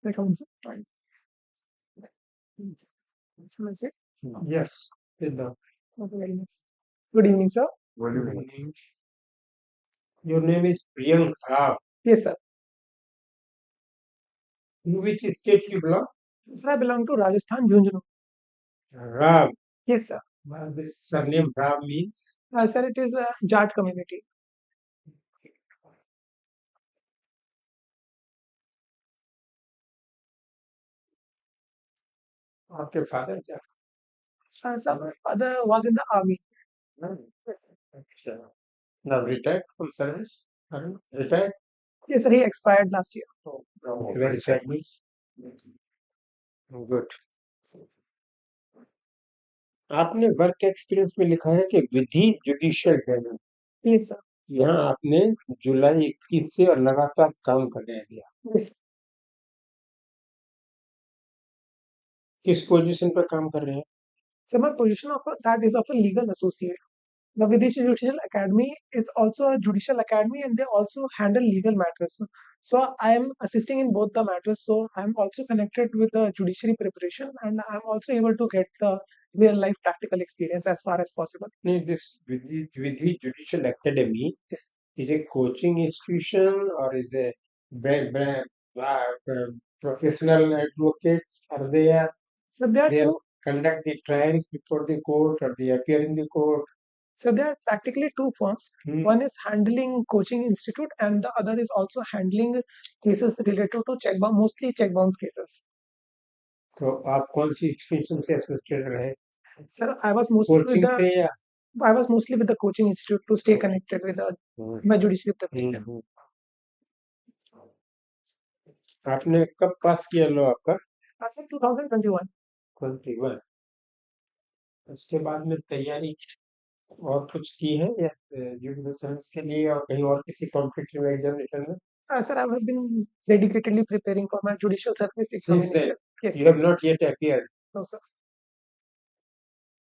Welcome, sir. Fine. Someone said, Yes. Good now. thank you very much. Good evening, sir. Good evening. Your name is Priyanka. Yes, sir. In which state you belong? Sir, I belong to Rajasthan, Jhunjhunu. Ram. Yes, sir. This surname Ram means Sir, it is a Jat community. आपके father क्या? Sir, my father was in the army. अच्छा. Now retired from service? Retired? Yes, sir. He expired last year. Very sad news. Good. आपने work experience में लिखा है कि विधि judicial training. Yes, sir. यहाँ आपने जुलाई 21 से और लगातार काम करने दिया. Yes. किस पोजीशन पर काम कर रहे हैं? So my position that is of a legal associate. The Videsh Judicial Academy is also a judicial academy and they also handle legal matters. So I am assisting in both the matters. So I am also connected with the judiciary preparation and I am also able to get the real life practical experience as far as possible. This Vidhi Judicial Academy Yes. is a coaching institution or is a professional advocates are there? So there are They two. conduct the trials before the court or they appear in the court. So there are practically two firms. One is handling coaching institute and the other is also handling cases related to check bounce, mostly check bounce cases. तो आप कौन सी institution से associated रहे? Sir, I was mostly with coaching से the या I was mostly with the coaching institute to stay connected with my judiciary preparation. आपने कब पास किया लो आपका? Sir, 2021. 21. उसके बाद में तैयारी और कुछ की है या जुडिशियल सर्विस के लिए और कहीं और किसी कॉम्पिटिटिव एग्जामिनेशन में? Sir, I have been dedicatedly preparing for my judicial service Since then, examination. Yes. you have not yet appeared. No, sir.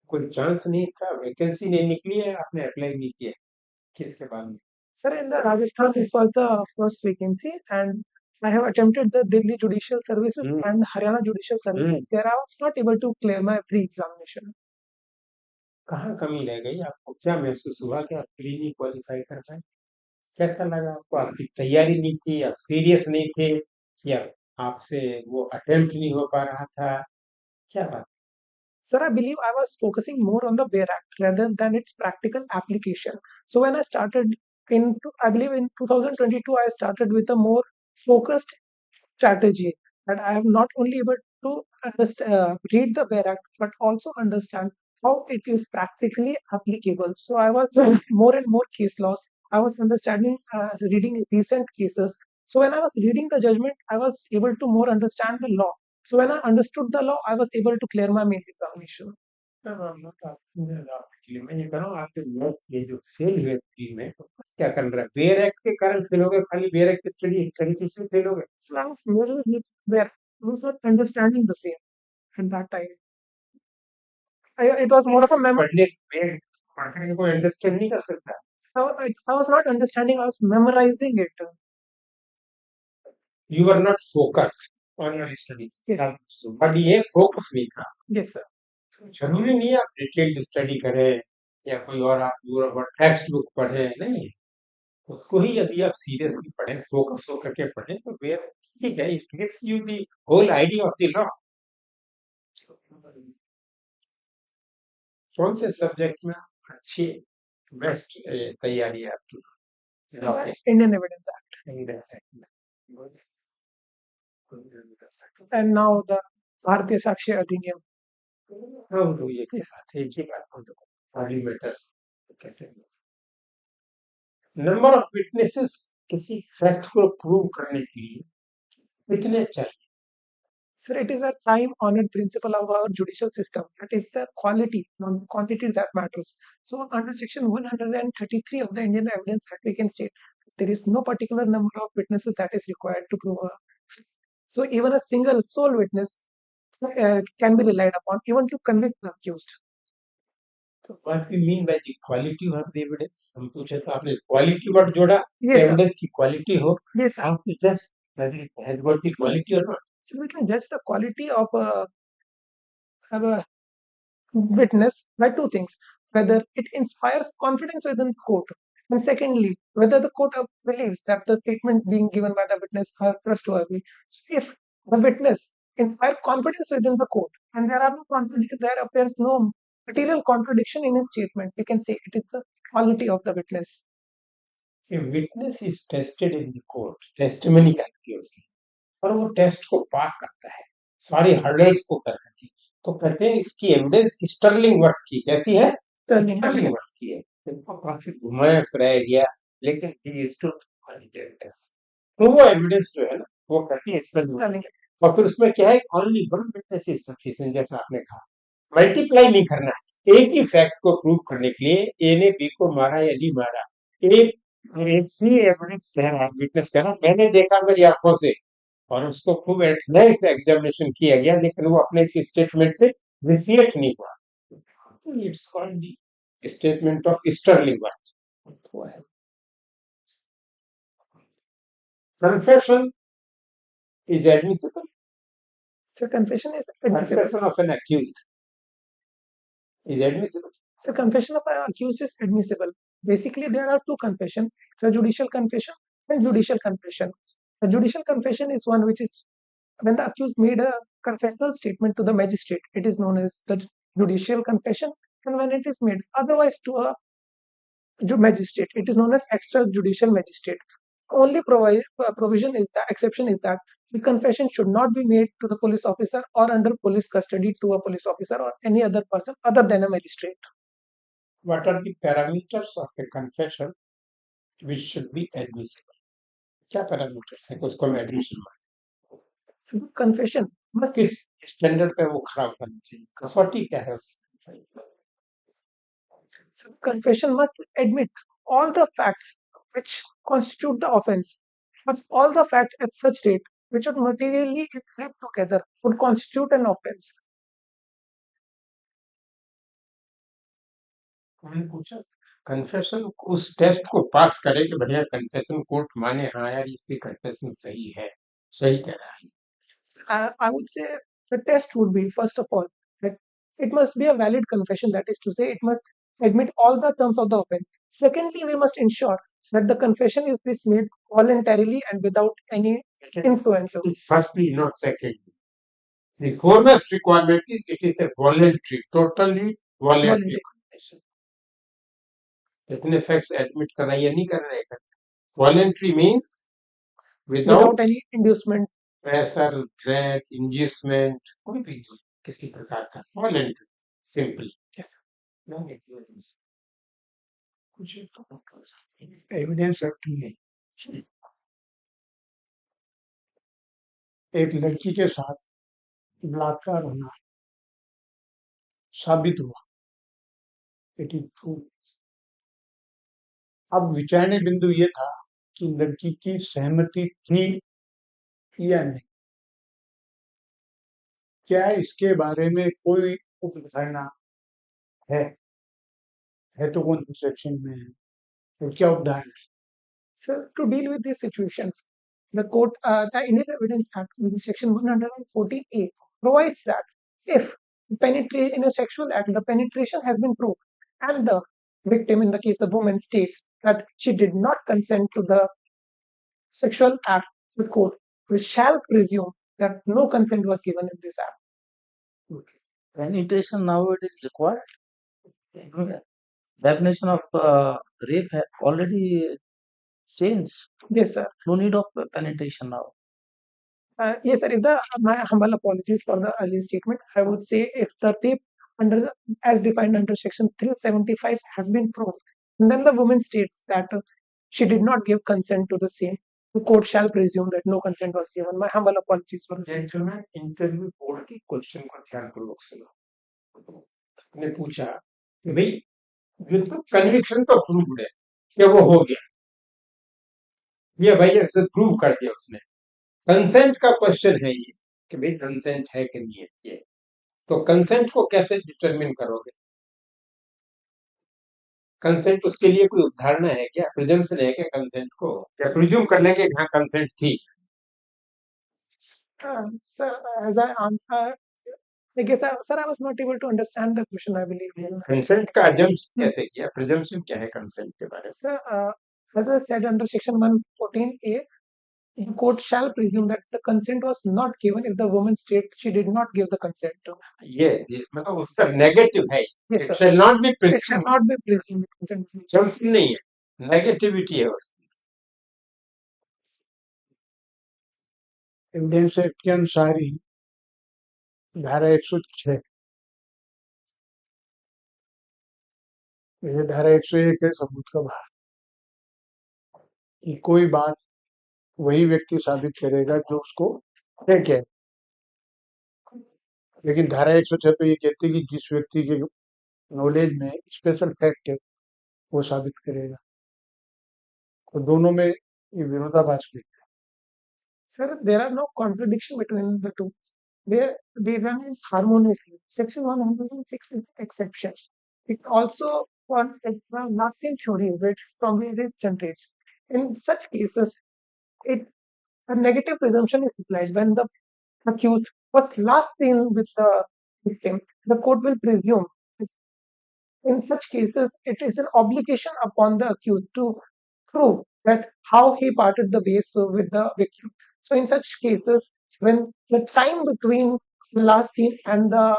कोई चांस नहीं था, वैकेंसी नहीं निकली है, आपने अप्लाई नहीं किया, किसके बाद में? Sir, in the Rajasthan, this was the first vacancy, and I have attempted the Delhi Judicial Services and Haryana Judicial Services. There, I was not able to clear my pre-examination. कहाँ कमी रह गई? आपको क्या महसूस हुआ कि आप प्री नहीं क्वालिफाई कर पाए? कैसा लगा आपको? आपकी तैयारी नहीं थी, आप सीरियस नहीं थे, या आपसे वो अटेम्प्ट नहीं हो पा रहा था, क्या बात? Sir, I believe I was focusing more on the BEAR Act rather than its practical application. So when I started I believe in 2022, I started with a more focused strategy that I am not only able to read the BEAR Act, but also understand how it is practically applicable. So I was more and more case laws. I was understanding, reading recent cases. So when I was reading the judgment, I was able to more understand the law. So when I understood the law, I was able to clear my main examination. मैं ये कह रहा हूँ आपके लोग ये जो fail हुए प्री में तो क्या कर रहा है? बेयर एक्ट के कारण फेल हो गए, खाली बेयर एक्ट की स्टडी एक तरीके से फेल हो गए? So I was more where I was not understanding the same at that time. It was more of a memory. पढ़ने बेयर पढ़ने को अंडरस्टैंड नहीं कर सकता. I was not understanding. I was memorizing it. You were not focused on your studies. Yes. But ये focus नहीं था. Yes, sir. जरूरी नहीं है आप डिटेल्ड स्टडी करें या कोई और आप पूरा टेक्स्ट बुक पढ़े, नहीं. उसको ही यदि आप सीरियसली पढ़ें, फोकस होकर के पढ़ें तो वेयर ठीक है, it gives you the whole idea of the law. कौन से सब्जेक्ट में अच्छी बेस्ट तैयारी है आपकी? Indian Evidence Act. And now the Bharatiya Sakshi Adhiniyam. हम लोग ये के साथ एक ही बात हम लोग पार्लिमेंटर्स कैसे नंबर ऑफ विटनेसेस किसी फैक्ट को प्रूव करने के लिए कितने चाहिए? Sir, it is a time-honored principle of our judicial system. That is the quality, not quantity that matters. So under Section 133 of the Indian Evidence Act, we can state there is no particular number of witnesses that is required to prove a. So even a single sole witness can be relied upon, even to convict the accused. So what we mean by the quality of the evidence? हम पूछे तो आपने quality word जोड़ा, Yes, sir. evidence की quality हो, Yes, sir. आप just whether it has got the quality or not. So we can judge the quality of a witness by two things: whether it inspires confidence within the court, and secondly, whether the court believes that the statement being given by the witness are trustworthy. So if the witness inspires confidence within the court and there are no there appears no material contradiction in his statement, we can say it is the quality of the witness. A witness is tested in the court, testimony कहती है उसकी, और वो test को पार करता है, सारी hurdles को कर करके, तो कहते हैं इसकी एविडेंस स्टर्लिंग वर्थ की, कहती है Sterling स्टर्लिंग evidence. वर्थ की है, तो काफी घुमाया फिराया गया, लेकिन ही इज टू टेस्ट, तो वो एविडेंस जो है ना वो कहती है स्टर्लिंग, Sterling. और फिर उसमें क्या है, only one witness is sufficient, जैसा आपने कहा, मल्टीप्लाई नहीं करना है, एक ही फैक्ट को प्रूव करने के लिए ए ने बी को मारा या नहीं मारा, एक सी एविडेंस कह रहा है, विटनेस कह रहा है मैंने देखा मेरी आंखों से, और उसको खूब एट एग्जामिनेशन किया गया, लेकिन वो अपने इस स्टेटमेंट से विसिएट नहीं हुआ, तो it's called the statement of sterling worth. Confession is admissible, So confession is admissible. confession of an accused is admissible. So confession of an accused is admissible. Basically, there are two confession: extrajudicial confession and judicial confession. A judicial confession is one which is when the accused made a confessional statement to the magistrate. It is known as the judicial confession, and when it is made otherwise to a magistrate, it is known as extrajudicial magistrate. Only provision is the exception is that the confession should not be made to the police officer or under police custody to a police officer or any other person other than a magistrate. What are the parameters of a confession which should be admissible? क्या parameters है उसको हम admission माने? So confession must किस standard पे वो खड़ा होना चाहिए, कसौटी क्या है उसकी? So confession must admit all the facts which constitute the offense, but all the facts at such rate which would materially, if read together, would constitute an offense. मैंने पूछा कन्फेशन उस टेस्ट को पास करे कि भैया कन्फेशन कोर्ट माने हाँ यार इसकी कन्फेशन सही है, सही कह रहा है। I would say the test would be, first of all, that it must be a valid confession, that is to say, it must admit all the terms of the offense. Secondly, we must ensure that the confession is this made voluntarily and without any influence. Firstly, not secondly. The foremost requirement is it is a voluntary, totally voluntary confession. इतने facts admit करना या नहीं करना है, voluntary means Without any inducement, pressure, threat, inducement, कोई भी किसी प्रकार का, वॉलेंट्री, सिंपल। yes, कुछ एविडेंस रखनी है, एक लड़की के साथ बलात्कार होना साबित हुआ, इट इज प्रूव। अब विचारणीय बिंदु ये था कि लड़की की सहमति थी या नहीं, क्या इसके बारे में कोई उपधारणा है तो कौन से सेक्शन में है, तो क्या उपधारणा? So to deal with these situations, the court, the Indian Evidence Act, in section 114A, provides that if in a sexual act, the penetration has been proved, and the victim, in the case the woman, states that she did not consent to the sexual act, the court shall presume that no consent was given in this act. Okay. Penetration nowadays required. Definition of rape has already changed. Yes, sir. No need of penetration now. Yes, sir. My humble apologies for the earlier statement. I would say if the rape as defined under section 375 has been proved, and then the woman states that she did not give consent to the same, the court shall presume that no consent was given. My humble apologies for the same. Gentlemen, interview board के question को ध्यानपूर्वक सुनो। ने पूछा कि भाई with conviction तो proved है कि वो हो गया, ये भाई ऐसे प्रूव कर दिया उसने, कंसेंट का क्वेश्चन है ये कि भाई कंसेंट है कि नहीं है, ये तो कंसेंट को कैसे डिटरमिन करोगे? कंसेंट उसके लिए कोई उदाहरण है क्या, प्रिजम्पशन है क्या कंसेंट को, क्या प्रिज्यूम कर लेंगे हाँ कंसेंट थी? Sir, as I answer, I guess, sir, I was not able to understand the question, I believe. Consent का अजम्पशन कैसे किया? प्रिजम्पशन क्या है कंसेंट के बारे में? Sir, as I said under section 114A, the court shall presume that the consent was not given if the woman states she did not give the consent to. ये मतलब उसका नेगेटिव है. Yes, It sir. shall not be It shall presumed. not be presumed consent. Assumption नहीं है, negativity है उसकी. Evidence act के अनुसार ही धारा 106 ये धारा 101 है सबूत का भार कि कोई बात वही व्यक्ति साबित करेगा जो उसको है क्या. लेकिन धारा 106 तो ये कहती है कि जिस व्यक्ति के नॉलेज में स्पेशल फैक्ट है वो साबित करेगा. तो दोनों में ये विरोधाभास है. Sir, there are no contradiction between the two. They run harmoniously. Section 106 is exception. It also on Marxian theory, which from where it generates. In such cases, it a negative presumption is applied when the accused was last seen with the victim. The court will presume. In such cases, it is an obligation upon the accused to prove that how he parted the ways with the victim. So, in such cases, when the time between the last scene and the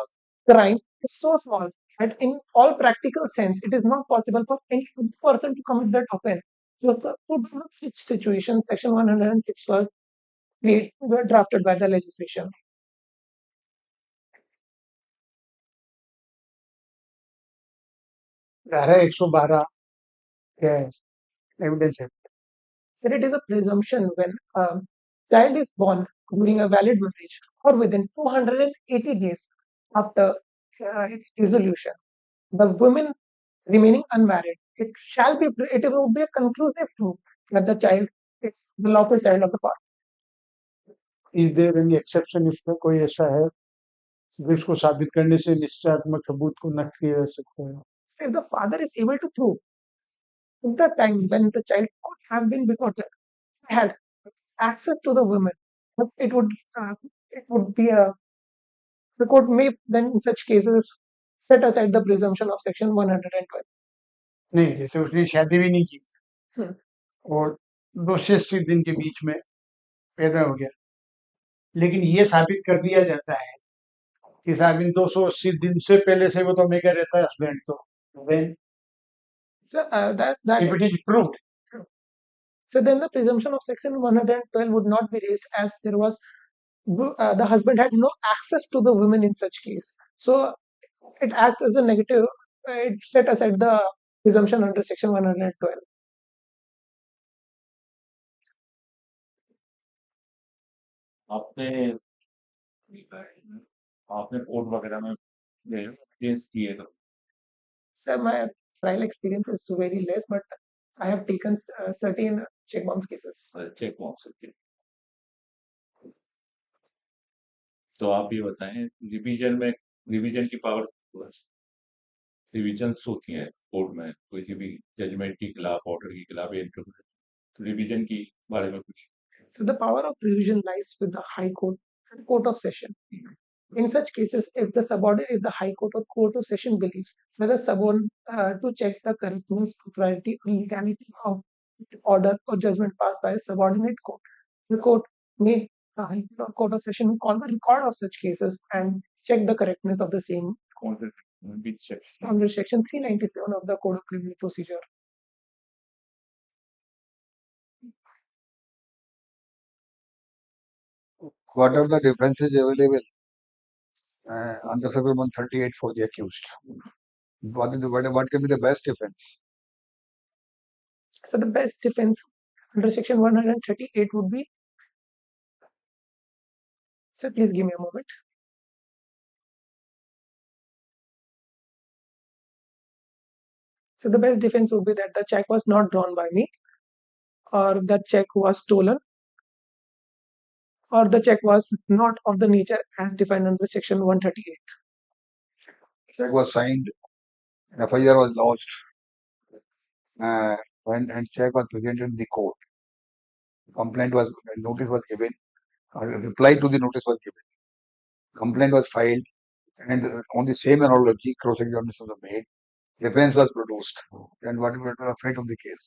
crime is so small that in all practical sense, it is not possible for any person to commit that offense. So, such situation, Section 106 was were drafted by the legislation. धारा 112 क्या है? Evidence है. So it is a presumption when a child is born during a valid marriage or within 280 days after its dissolution. The woman remaining unmarried, it will be a conclusive proof that the child is the lawful child of the father. Is there any exception? इसमें कोई ऐसा है जिसको साबित करने से निश्चयात्मक सबूत को नष्ट किया जा सकता है? So if the father is able to prove at the time when the child could have been begotten, had access to the woman, it would be a the court may then in such cases set aside the presumption of section 112. नहीं, जैसे उसने शादी भी नहीं की Hmm. और 280 दिन के बीच में पैदा हो गया, लेकिन ये साबित कर दिया जाता है कि साहब इन 280 दिन से पहले से वो तो मेगा रहता है हस्बैंड. तो then So that if it is proved, so then the presumption of section 112 would not be raised as there was the husband had no access to the woman in such case. So it acts as a negative. It set aside the presumption under section 112. आपने आपने court वगैरह में case किए तो So my trial experience is very less, but I have taken certain check bounce cases. Check box के. तो आप ये बताएं रिवीजन की पावर रिवीजन्स होती हैं कोर्ट में किसी भी जजमेंट के खिलाफ ऑर्डर के खिलाफ या तो रिवीजन की बारे में कुछ. So the power of revision lies with the High Court and Court of Session. In such cases, if the High Court or Court of Session believes that the suborn to check the correctness, propriety, or legality of the order or judgment passed by a subordinate court, the High Court or Court of Session may call the record of such cases and check the correctness of the same कौन से बीच section under Section 397 of the Code of Criminal Procedure. What are the defenses available under Section 138 for the accused? What can be the best defense? So the best defense under Section 138 would be. Sir, please give me a moment. So the best defense would be that the check was not drawn by me, or that check was stolen, or the check was not of the nature as defined under Section 138. Check was signed, FIR was lodged, and check was presented in the court. Notice was given, A reply to the notice was given. Complaint was filed, and on the same analogy, cross-examination was made. Defense was produced, and what was the fate of the case?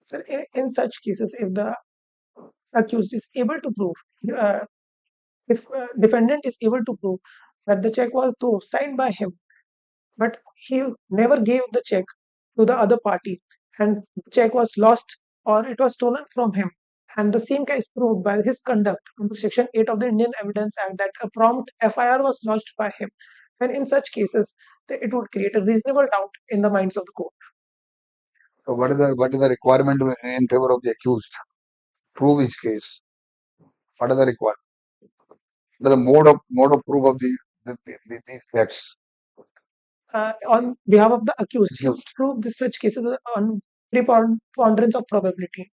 Sir, in such cases, if the accused is able to prove, uh, if defendant is able to prove that the check was though signed by him, but he never gave the check to the other party, and the check was lost or it was stolen from him, and the same case proved by his conduct under Section 8 of the Indian Evidence Act that a prompt FIR was lodged by him, then in such cases, it would create a reasonable doubt in the minds of the court. So what is the requirement in favor of the accused? Prove his case. What is the requirement? The mode of proof of the facts. On behalf of the accused, he Accused. must prove such cases on preponderance of probability.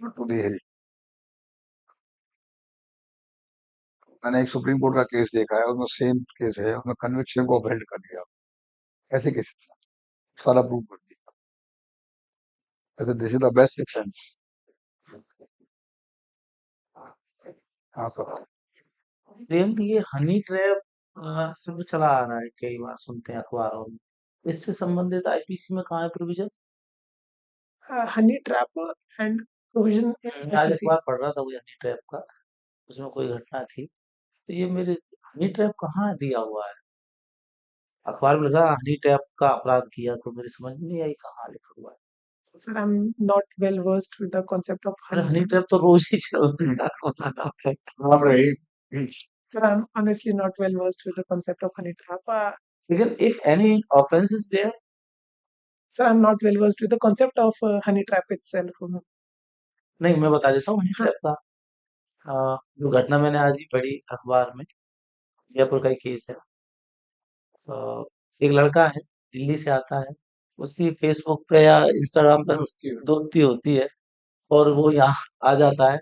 To the hill. मैंने एक supreme court का case देखा है, उसमें same case है, उसमें conviction को upheld कर दिया, ऐसे केस सारा प्रूव कर दिया. ऐसे this is the best defence. हाँ सर. प्रियंक, ये हनी ट्रैप सब चला आ रहा है, कई बार सुनते हैं अखबारों में. इससे संबंधित आईपीसी में कहाँ है provision? Honey trap and provision मैं आज अखबार पढ़ रहा था कोई हनी ट्रैप का, उसमें कोई घटना थी, तो ये मेरे हनी ट्रैप कहाँ दिया हुआ है? अखबार में लगा हनी ट्रैप का अपराध किया, तो मेरी समझ में नहीं आई कहाँ लिखा हुआ है. Sir, I'm not well versed with the concept of अरे honey. हनी ट्रैप तो रोज ही चल रहा है. आप रही. Sir, I'm honestly not well versed with the concept of honey trap. लेकिन if any offence is there, Sir, I'm not well versed with the concept of honey trap itself. नहीं मैं बता देता हूँ हनी ट्रैप का. जो घटना मैंने आज ही पढ़ी अखबार में, जयपुर का ही केस है. एक लड़का है, दिल्ली से आता है, उसकी फेसबुक पे या इंस्टाग्राम पे दोस्ती होती है, और वो यहाँ आ जाता है,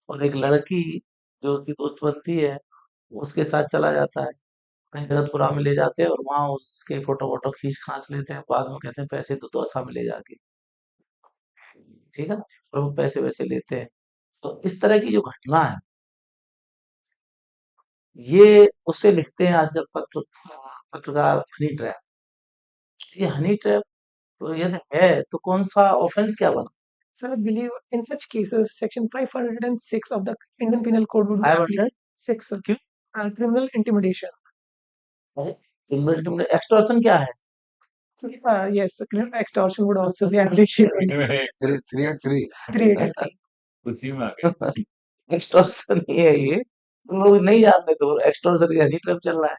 और एक लड़की जो उसकी दोस्त बनती है, उसके साथ चला जाता है, कहीं जगतपुरा में ले जाते हैं, और वहां उसके फोटो वोटो खींच खांच लेते हैं, बाद में कहते हैं पैसे दो तो असम ले जाके. ठीक है ना, और वो पैसे वैसे लेते हैं. तो इस तरह की जो घटना है, ये उससे लिखते हैं आजकल पत्रकार हनी ट्रैप. ये हनी ट्रैप तो यदि है तो कौन सा ऑफेंस क्या बना? Sir, I believe in such cases, Section 506 of the Indian Penal Code would be 506 sir, क्यों? criminal intimidation. एक्सटॉर्शन क्या है? Yes, criminal extortion would also be applicable. 383. 383. उसी में आ गए. एक्सटॉर्शन ही है ये. तुम लोग नहीं जानते तो एक्सटॉर्शन का हनी ट्रैप चल रहा है.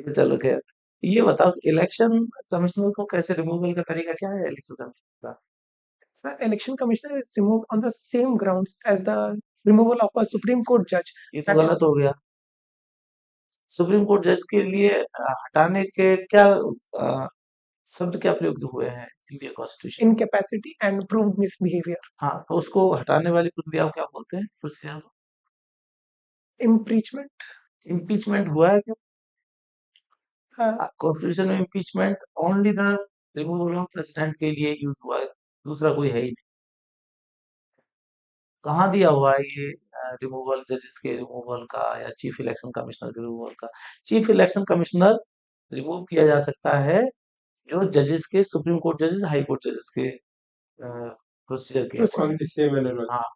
तो चलो खैर, ये बताओ इलेक्शन कमिश्नर को कैसे रिमूवल का तरीका क्या है इलेक्शन कमिश्नर का? Sir, election commissioner is removed on the same grounds as the removal of a Supreme Court judge. ये तो गलत हो गया. सुप्रीम कोर्ट जज के लिए हटाने के क्या शब्द क्या प्रयोग हुए हैं Indian constitution? Incapacity and proved misbehavior. हाँ, तो उसको हटाने वाली प्रक्रिया को क्या बोलते हैं? प्रोसीजर. Impeachment. इम्पीचमेंट हुआ है क्या? Uh, कॉन्स्टिट्यूशन में impeachment only the removal of president के लिए यूज हुआ है, दूसरा कोई है ही नहीं. कहाँ दिया हुआ है ये रिमूवल, जजेस के रिमूवल का या चीफ इलेक्शन कमिश्नर के रिमूवल का? चीफ इलेक्शन कमिश्नर रिमूव किया जा सकता है जो जजेस के, सुप्रीम कोर्ट जजेस, हाई कोर्ट जजेस के प्रोसीजर के. On the same analogy. हाँ,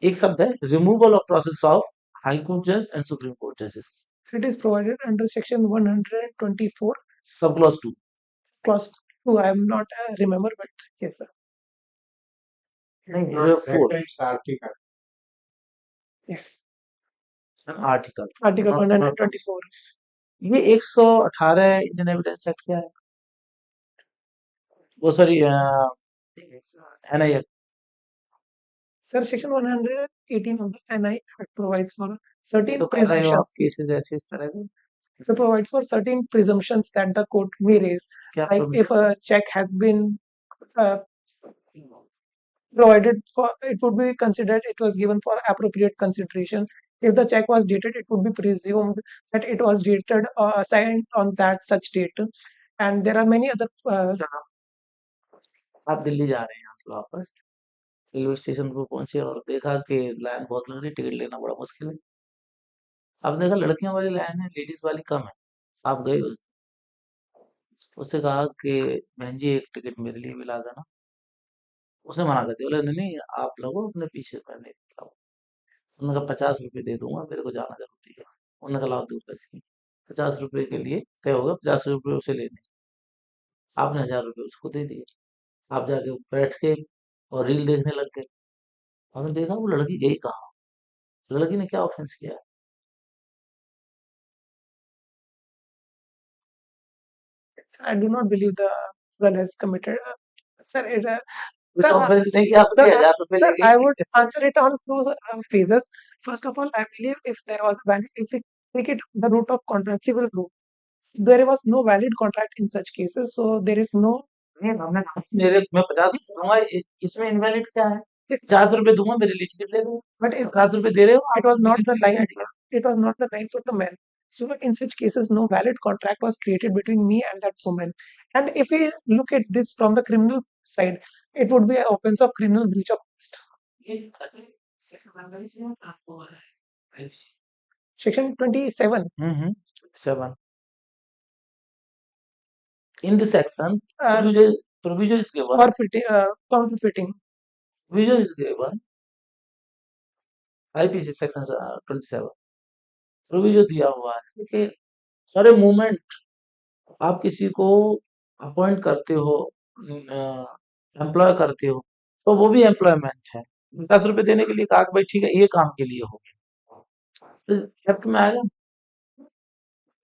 एक शब्द है removal of process of high court जज एंड सुप्रीम कोर्ट जजेस. so it is provided under Section 124, sub clause 2. Clause 2. I am not remember, but yes, sir. नहीं, Not 4 second, it's article. Yes. Article. Article 124. ये 118 Indian evidence act क्या है? वो sorry NI act. Sir, Section 118 of the NI Act provides for certain तो कर रहे हो आप presumptions. केसेस ऐसे इस तरह के? So provides for certain presumptions that the court may raise, क्या like provision? if a check has been uh, provided for, it would be considered it was given for appropriate consideration. If the check was dated, it would be presumed that it was dated signed on that such date. And there are many other आप दिल्ली जा रहे हैं यहाँ से वापस, railway station पर पहुंचे और देखा कि लाइन बहुत लग रही है, टिकट लेना बड़ा मुश्किल है। आपने देखा लड़कियों वाली लाइन है, लेडीज वाली कम है। आप गए उससे कहा कि बहन जी एक टिकट मेरे लिए भी ला देना। उसने मना कर दिया, बोला नहीं नहीं आप लगो अपने पीछे, मैं नहीं लाऊं। उन्होंने कहा 50 रुपये दे दूंगा, मेरे को जाना जरूरी है। उन्होंने कहा लाओ दो पैसे। 50 रुपये के लिए तय होगा, 50 रुपये उसे लेने। आपने 1000 रुपये उसको दे दिए। आप जाके बैठ के और रील देखने लग गए। हमने देखा वो लड़की गई कहाँ, लड़की ने क्या ऑफेंस किया है? Sir, I do not believe the girl has committed. Sir, कुछ sir, ऑफेंस नहीं किया, sir, आपके 1000 रुपये sir, ले I गई। would answer it on two phases. First of all, I believe if there was a valid, if we take it the route of contractual route, there was no valid contract in such cases, so there is no. नहीं, मेरे मैं 50 दूंगा, इसमें invalid क्या है? 50 रुपये दूंगा, मेरे लिए टिकट ले लो। But 50 रुपये दे रहे हो it आप, was not the मेरे लिए line. idea। It was not the line for the men. So in such cases, no valid contract was created between me and that woman. And if we look at this from the criminal side, it would be an offense of criminal breach of trust. ये आपको Section 27. 7 in this section, Uh, provision is given, forfeiting, counterfeiting. provision is given, IPC section 27 provision दिया हुआ है कि हर movement आप किसी को appoint करते हो, एम्प्लॉय करते हो, तो वो भी एम्प्लॉयमेंट है। 10 रुपए देने के लिए कहा कि भाई ठीक है ये काम के लिए हो गया, तो थेफ्ट में आएगा।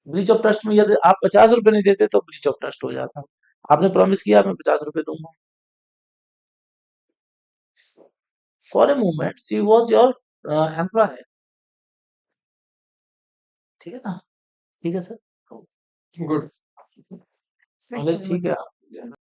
ब्रीच ऑफ ट्रस्ट में यदि आप 50 रुपए नहीं देते तो ब्रीच ऑफ ट्रस्ट हो जाता। आपने प्रॉमिस किया मैं 50 रुपए दूंगा, for a movement she was your employ. ठीक है ना? ठीक है sir, good. Thank you knowledge very much, ठीक sir. है।